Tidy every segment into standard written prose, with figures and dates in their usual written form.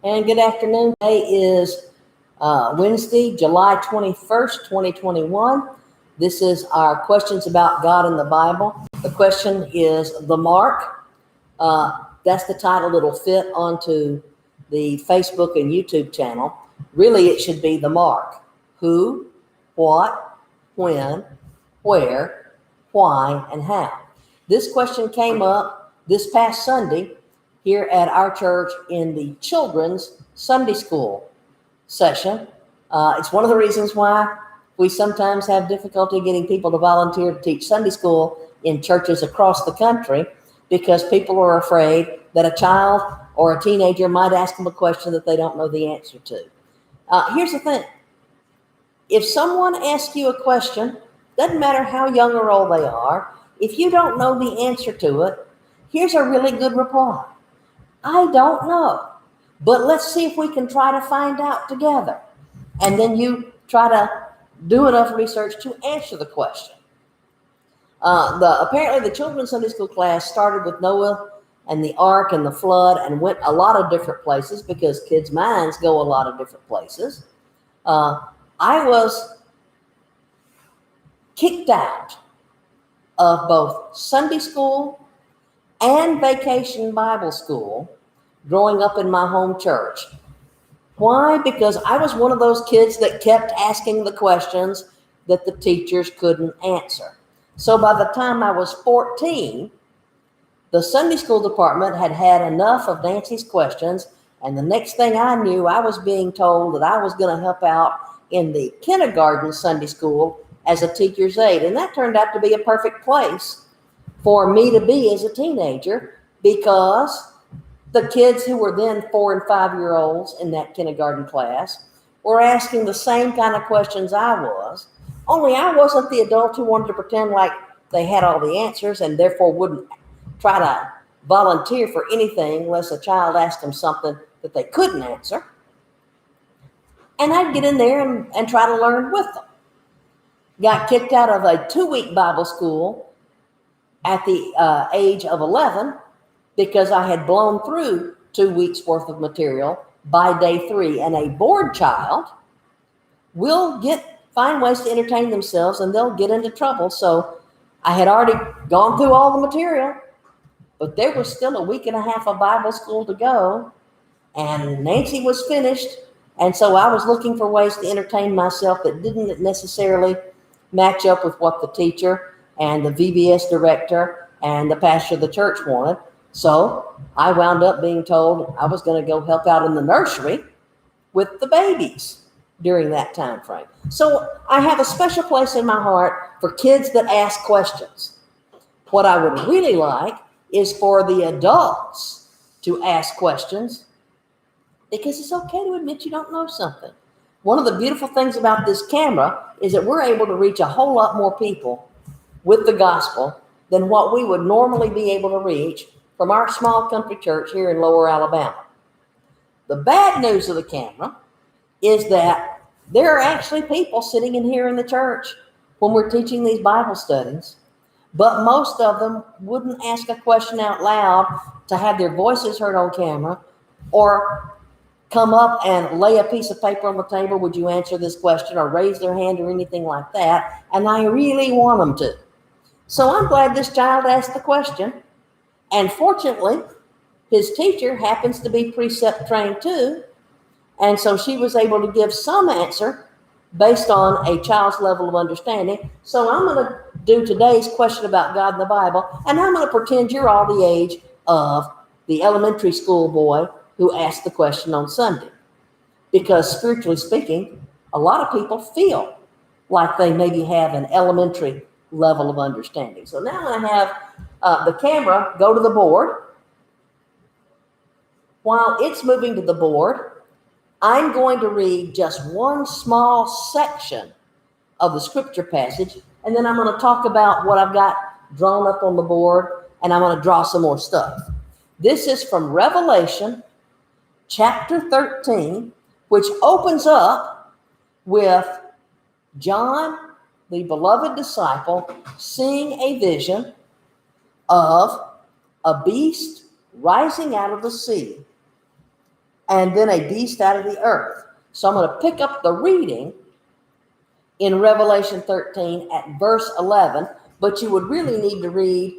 And good afternoon. Today is Wednesday, July 21st, 2021. This is our questions about God in the Bible. The question is the mark. That's the title that'll fit onto the Facebook and YouTube channel. Really, it should be the mark. Who, what, when, where, why, and how. This question came up this past Sunday here at our church in the children's Sunday school session. It's one of the reasons why we sometimes have difficulty getting people to volunteer to teach Sunday school in churches across the country, because people are afraid that a child or a teenager might ask them a question that they don't know the answer to. Here's the thing. If someone asks you a question, doesn't matter how young or old they are, if you don't know the answer to it, here's a really good reply. I don't know, but let's see if we can try to find out together. And then you try to do enough research to answer the question. Apparently the children's Sunday school class started with Noah and the ark and the flood and went a lot of different places, because kids' minds go a lot of different places. I was kicked out of both Sunday school and vacation Bible school growing up in my home church. Why? Because I was one of those kids that kept asking the questions that the teachers couldn't answer. So by the time I was 14, the Sunday school department had had enough of Nancy's questions, and the next thing I knew, I was being told that I was going to help out in the kindergarten Sunday school as a teacher's aide. And that turned out to be a perfect place for me to be as a teenager, because the kids who were then 4 and 5 year olds in that kindergarten class were asking the same kind of questions I was, only I wasn't the adult who wanted to pretend like they had all the answers and therefore wouldn't try to volunteer for anything unless a child asked them something that they couldn't answer. And I'd get in there and try to learn with them. Got kicked out of a 2-week Bible school at the age of 11 because I had blown through 2 weeks worth of material by day 3. And a bored child will find ways to entertain themselves, and they'll get into trouble. So I had already gone through all the material, but there was still a week and a half of Bible school to go, and Nancy was finished. And so I was looking for ways to entertain myself that didn't necessarily match up with what the teacher and the VBS director and the pastor of the church wanted. So I wound up being told I was going to go help out in the nursery with the babies during that time frame. So I have a special place in my heart for kids that ask questions. What I would really like is for the adults to ask questions, because it's okay to admit you don't know something. One of the beautiful things about this camera is that we're able to reach a whole lot more people with the gospel than what we would normally be able to reach from our small country church here in Lower Alabama. The bad news of the camera is that there are actually people sitting in here in the church when we're teaching these Bible studies, but most of them wouldn't ask a question out loud to have their voices heard on camera, or come up and lay a piece of paper on the table, would you answer this question, or raise their hand or anything like that. And I really want them to. So I'm glad this child asked the question. And fortunately, his teacher happens to be precept trained too. And so she was able to give some answer based on a child's level of understanding. So I'm going to do today's question about God in the Bible, and I'm going to pretend you're all the age of the elementary school boy who asked the question on Sunday. Because spiritually speaking, a lot of people feel like they maybe have an elementary level of understanding. So now I'm going to have the camera go to the board. While it's moving to the board, I'm going to read just one small section of the scripture passage, and then I'm going to talk about what I've got drawn up on the board, and I'm going to draw some more stuff. This is from Revelation chapter 13, which opens up with John, the beloved disciple, seeing a vision of a beast rising out of the sea, and then a beast out of the earth. So I'm going to pick up the reading in Revelation 13 at verse 11, but you would really need to read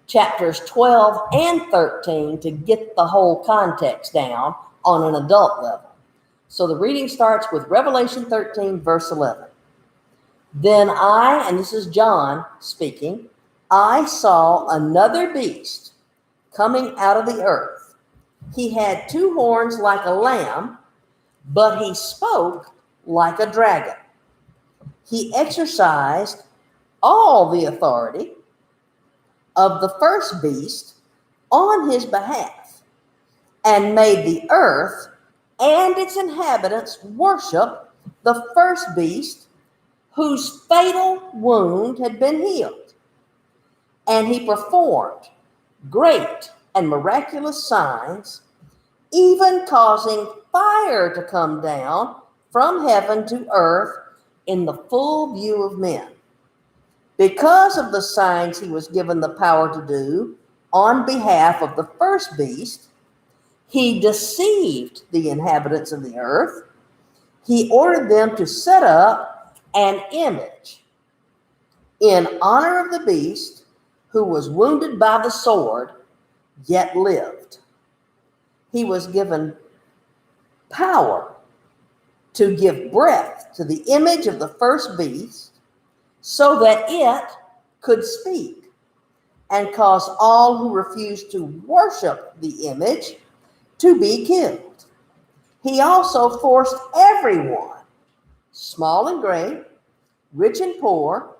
chapters 12 and 13 to get the whole context down on an adult level. So the reading starts with Revelation 13, verse 11. Then I, and this is John speaking, I saw another beast coming out of the earth. He had 2 horns like a lamb, but he spoke like a dragon. He exercised all the authority of the first beast on his behalf and made the earth and its inhabitants worship the first beast whose fatal wound had been healed. And he performed great and miraculous signs, even causing fire to come down from heaven to earth in the full view of men. Because of the signs he was given the power to do on behalf of the first beast, he deceived the inhabitants of the earth. He ordered them to set up an image in honor of the beast who was wounded by the sword, yet lived. He was given power to give breath to the image of the first beast so that it could speak and cause all who refused to worship the image to be killed. He also forced everyone, small and great, rich and poor,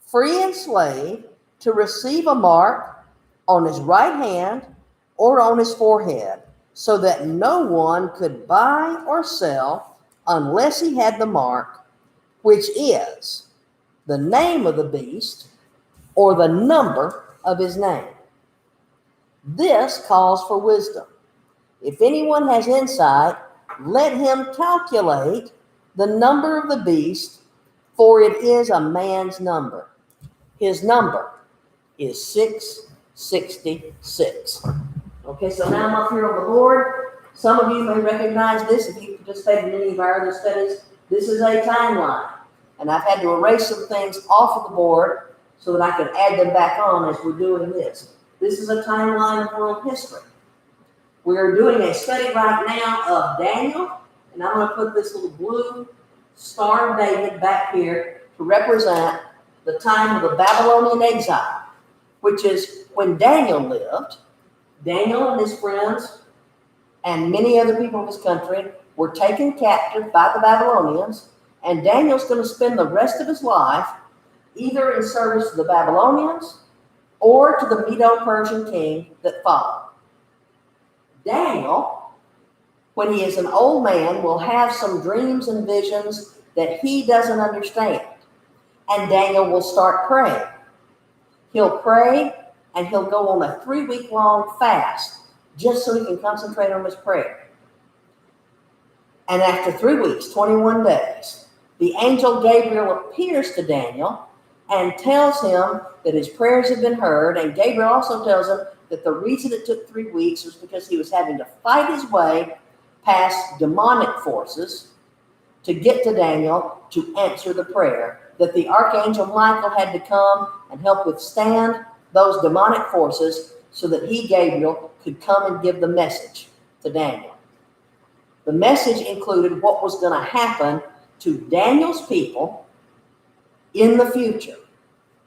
free and slave, to receive a mark on his right hand or on his forehead, so that no one could buy or sell unless he had the mark, which is the name of the beast or the number of his name. This calls for wisdom. If anyone has insight, let him calculate the number of the beast, for it is a man's number. His number is 666. Okay, so now I'm up here on the board. Some of you may recognize this if you participated in any of our other studies. This is a timeline, and I've had to erase some things off of the board so that I can add them back on as we're doing this. This is a timeline of world history. We're doing a study right now of Daniel, and I'm going to put this little blue Star of David back here to represent the time of the Babylonian exile, which is when Daniel lived. Daniel and his friends and many other people of his country were taken captive by the Babylonians, and Daniel's going to spend the rest of his life either in service to the Babylonians or to the Medo-Persian king that followed. Daniel, when he is an old man, will have some dreams and visions that he doesn't understand. And Daniel will start praying. He'll pray and he'll go on a 3-week-long fast just so he can concentrate on his prayer. And after 3 weeks, 21 days, the angel Gabriel appears to Daniel and tells him that his prayers have been heard. And Gabriel also tells him that the reason it took 3 weeks was because he was having to fight his way past demonic forces to get to Daniel to answer the prayer, that the archangel Michael had to come and help withstand those demonic forces so that he, Gabriel, could come and give the message to Daniel. The message included what was going to happen to Daniel's people in the future.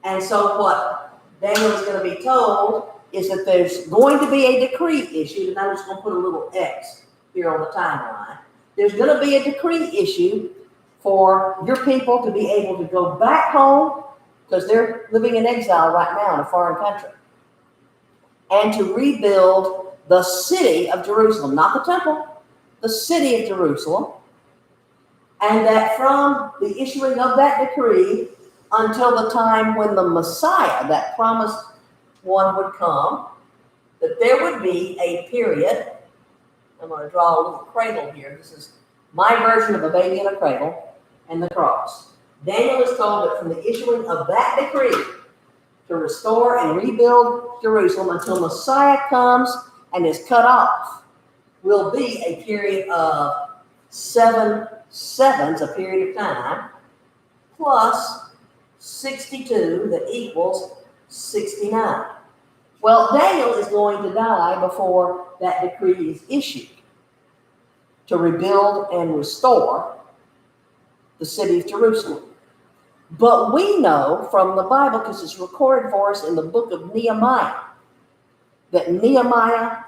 And so what Daniel is going to be told is that there's going to be a decree issued, and I'm just going to put a little X here on the timeline. There's going to be a decree issued for your people to be able to go back home, because they're living in exile right now in a foreign country, and to rebuild the city of Jerusalem, not the temple, the city of Jerusalem, and that from the issuing of that decree until the time when the Messiah, that promised one, would come, that there would be a period. I'm going to draw a little cradle here. This is my version of a baby in a cradle and the cross. Daniel is told that from the issuing of that decree to restore and rebuild Jerusalem until Messiah comes and is cut off, will be a period of 7 sevens, a period of time, plus 62 that equals 69. Well, Daniel is going to die before that decree is issued to rebuild and restore the city of Jerusalem. But we know from the Bible, because it's recorded for us in the book of Nehemiah, that Nehemiah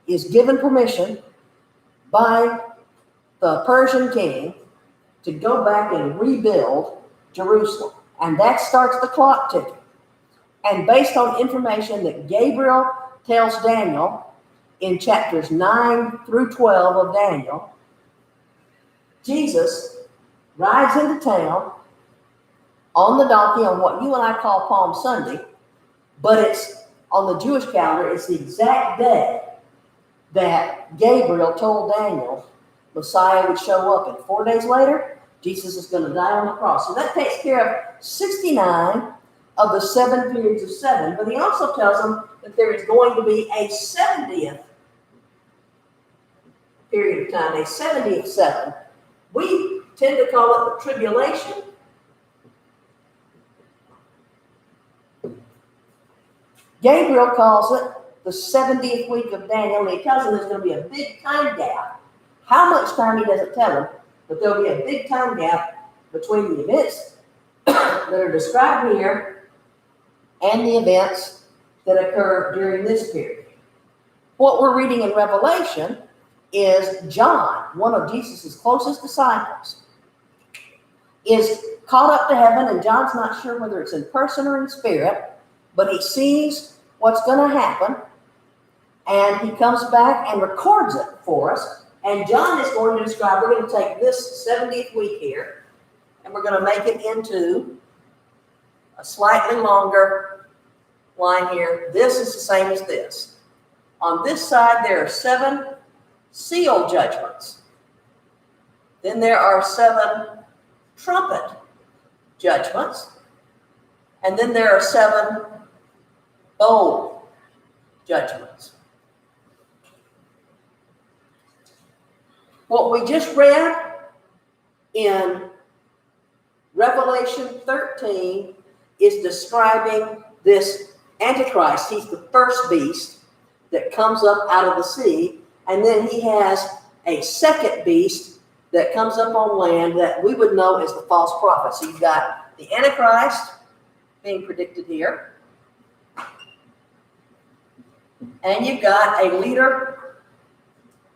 is given permission by the Persian king to go back and rebuild Jerusalem. And that starts the clock ticking. And based on information that Gabriel tells Daniel in chapters 9 through 12 of Daniel, Jesus rides into town on the donkey on what you and I call Palm Sunday, but it's on the Jewish calendar, it's the exact day that Gabriel told Daniel Messiah would show up. And 4 days later, Jesus is going to die on the cross. So that takes care of 69 of the 7 periods of 7. But he also tells them that there is going to be a 70th period of time, a 70th 7. We tend to call it the tribulation. Gabriel calls it the 70th week of Daniel, and he tells him there's going to be a big time gap. How much time he doesn't tell him, but there'll be a big time gap between the events that are described here and the events that occur during this period. What we're reading in Revelation is John, one of Jesus' closest disciples, is caught up to heaven, and John's not sure whether it's in person or in spirit, but he sees what's going to happen, and he comes back and records it for us. And John is going to describe, we're going to take this 70th week here, and we're going to make it into a slightly longer line here. This is the same as this. On this side, there are 7 seal judgments. Then there are 7 trumpet judgments. And then there are 7 bowl judgments. What we just read in Revelation 13 is describing this Antichrist. He's the first beast that comes up out of the sea, and then he has a second beast that comes up on land that we would know as the false prophet. So you've got the Antichrist being predicted here, and you've got a leader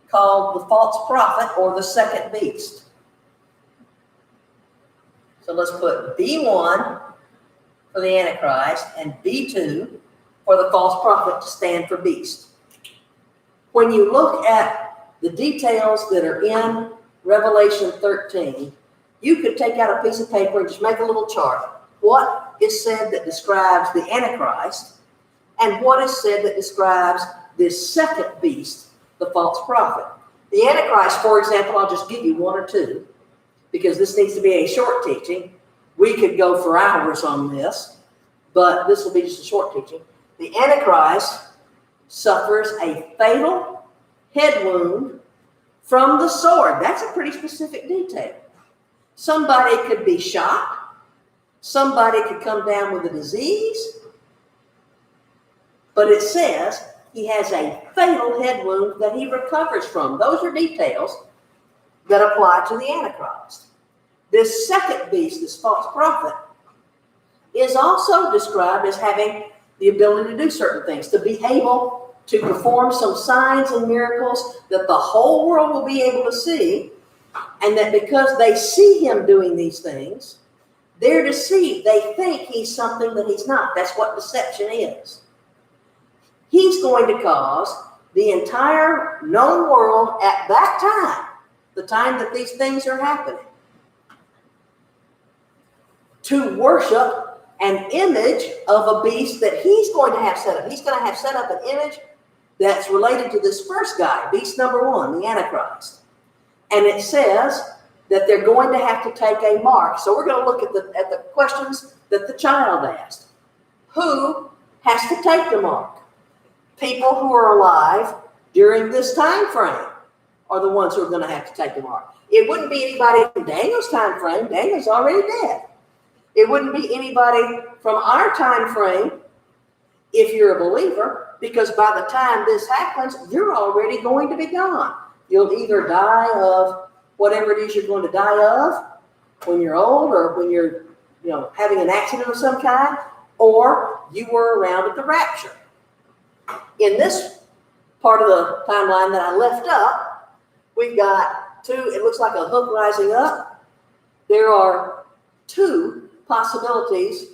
called the false prophet or the second beast. So let's put B1 for the Antichrist and B2 for the false prophet to stand for beast. When you look at the details that are in Revelation 13, you could take out a piece of paper and just make a little chart. What is said that describes the Antichrist, and what is said that describes this second beast, the false prophet. The Antichrist, for example, I'll just give you 1 or 2, because this needs to be a short teaching. We could go for hours on this, but this will be just a short teaching. The Antichrist suffers a fatal head wound from the sword. That's a pretty specific detail. Somebody could be shot. Somebody could come down with a disease. But it says he has a fatal head wound that he recovers from. Those are details that apply to the Antichrist. This second beast, this false prophet, is also described as having the ability to do certain things, to be able to perform some signs and miracles that the whole world will be able to see, and that because they see him doing these things, they're deceived. They think he's something that he's not. That's what deception is. He's going to cause the entire known world at that time, the time that these things are happening, to worship an image of a beast that he's going to have set up. He's going to have set up an image that's related to this first guy, beast number 1, the Antichrist. And it says that they're going to have to take a mark. So we're going to look at the questions that the child asked. Who has to take the mark? People who are alive during this time frame are the ones who are going to have to take the mark. It wouldn't be anybody from Daniel's time frame. Daniel's already dead. It wouldn't be anybody from our time frame if you're a believer, because by the time this happens, you're already going to be gone. You'll either die of whatever it is you're going to die of when you're old, or when you're having an accident of some kind, or you were around at the rapture. In this part of the timeline that I left up, we've got two, it looks like a hook rising up. There are two possibilities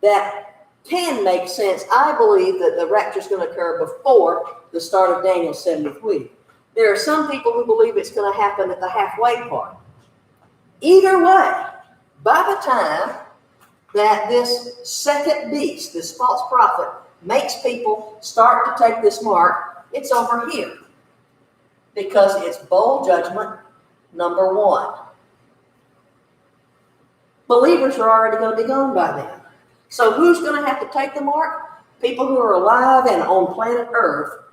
that can make sense. I believe that the rapture is going to occur before the start of Daniel's 70th week. There are some people who believe it's going to happen at the halfway part. Either way, by the time that this second beast, this false prophet, makes people start to take this mark, it's over here. Because it's bowl judgment number 1. Believers are already going to be gone by then. So who's going to have to take the mark? People who are alive and on planet Earth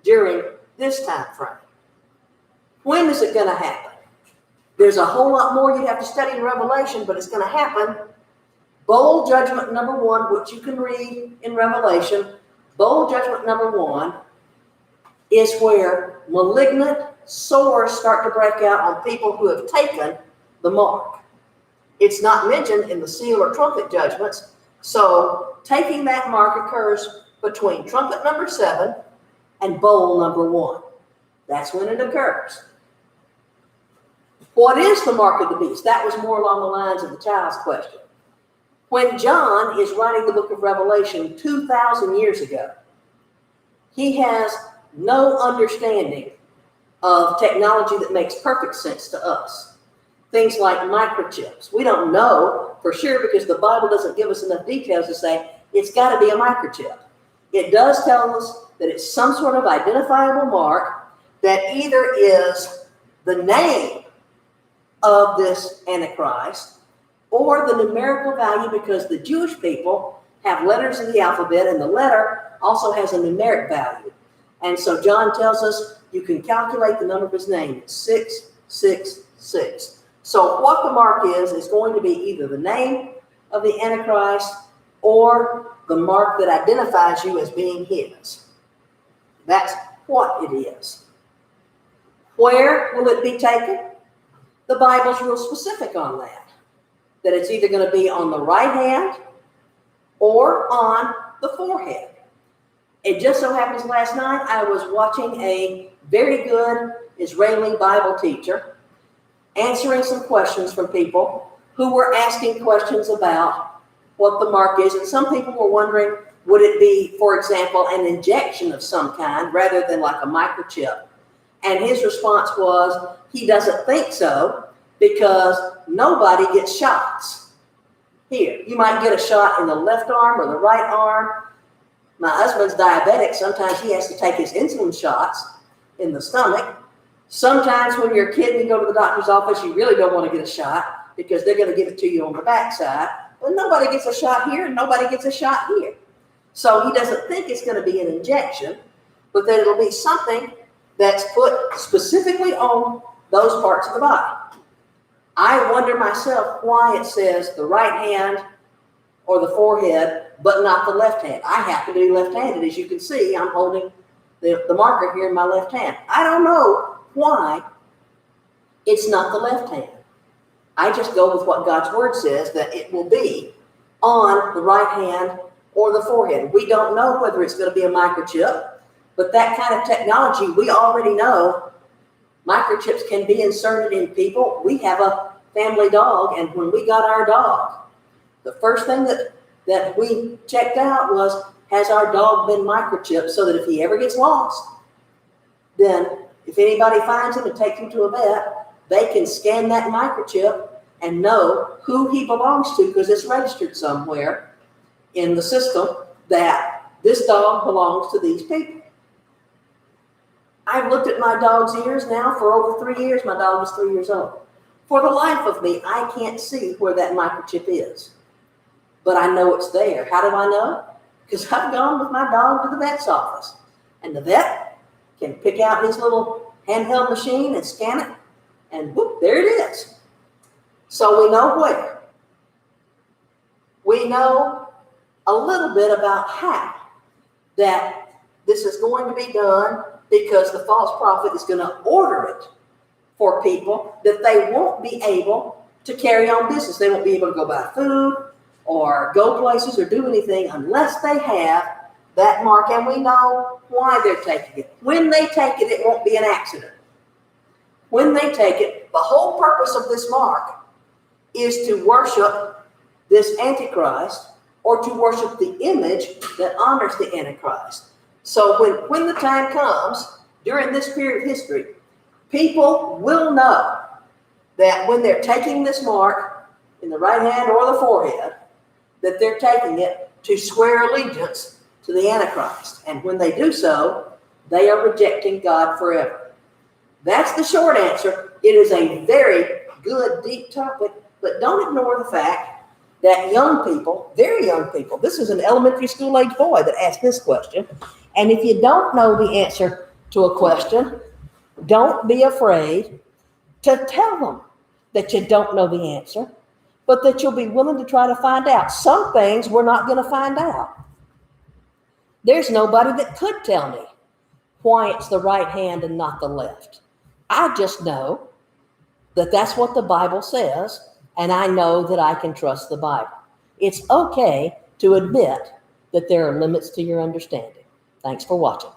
during this time frame. When is it going to happen? There's a whole lot more you'd have to study in Revelation, but it's going to happen. Bowl judgment number 1, which you can read in Revelation, bowl judgment number 1 is where malignant sores start to break out on people who have taken the mark. It's not mentioned in the seal or trumpet judgments. So taking that mark occurs between trumpet number 7 and bowl number 1. That's when it occurs. What is the mark of the beast? That was more along the lines of the child's question. When John is writing the book of Revelation 2,000 years ago, he has no understanding of technology that makes perfect sense to us. Things like microchips. We don't know for sure because the Bible doesn't give us enough details to say it's got to be a microchip. It does tell us that it's some sort of identifiable mark that either is the name of this Antichrist or the numerical value, because the Jewish people have letters in the alphabet and the letter also has a numeric value. And so John tells us you can calculate the number of his name. It's 666. So what the mark is going to be either the name of the Antichrist or the mark that identifies you as being his. That's what it is. Where will it be taken? The Bible's real specific on that. That it's either going to be on the right hand or on the forehead. It just so happens last night I was watching a very good Israeli Bible teacher answering some questions from people who were asking questions about what the mark is. And some people were wondering, would it be, for example, an injection of some kind rather than like a microchip? And his response was, he doesn't think so because nobody gets shots. Here, you might get a shot in the left arm or the right arm. My husband's diabetic. Sometimes he has to take his insulin shots in the stomach. Sometimes when you're a kid and you go to the doctor's office, you really don't want to get a shot because they're going to give it to you on the backside. But nobody gets a shot here and nobody gets a shot here. So he doesn't think it's going to be an injection, but that it'll be something that's put specifically on those parts of the body. I wonder myself why it says the right hand or the forehead, but not the left hand. I happen to be left-handed. As you can see, I'm holding the marker here in my left hand. I don't know why it's not the left hand. I just go with what God's word says, that it will be on the right hand or the forehead. We don't know whether it's going to be a microchip, but that kind of technology, we already know microchips can be inserted in people. We have a family dog, and when we got our dog, the first thing that we checked out was, has our dog been microchipped so that if he ever gets lost, then if anybody finds him and takes him to a vet, they can scan that microchip and know who he belongs to because it's registered somewhere in the system that this dog belongs to these people. I've looked at my dog's ears now for over 3 years. My dog is 3 years old. For the life of me, I can't see where that microchip is. But I know it's there. How do I know? Because I've gone with my dog to the vet's office. And the vet can pick out his little handheld machine and scan it, and whoop, there it is. So we know where. We know a little bit about how that this is going to be done, because the false prophet is going to order it for people that they won't be able to carry on business. They won't be able to go buy food or go places or do anything unless they have that mark. And we know why they're taking it. When they take it, it won't be an accident. When they take it, the whole purpose of this mark is to worship this Antichrist, or to worship the image that honors the Antichrist. So when the time comes, during this period of history, people will know that when they're taking this mark in the right hand or the forehead, that they're taking it to swear allegiance to the Antichrist. And when they do so, they are rejecting God forever. That's the short answer. It is a very good, deep topic, but don't ignore the fact that young people, very young people, this is an elementary school age boy that asked this question. And if you don't know the answer to a question, don't be afraid to tell them that you don't know the answer, but that you'll be willing to try to find out. Some things we're not going to find out. There's nobody that could tell me why it's the right hand and not the left. I just know that that's what the Bible says, and I know that I can trust the Bible. It's okay to admit that there are limits to your understanding. Thanks for watching.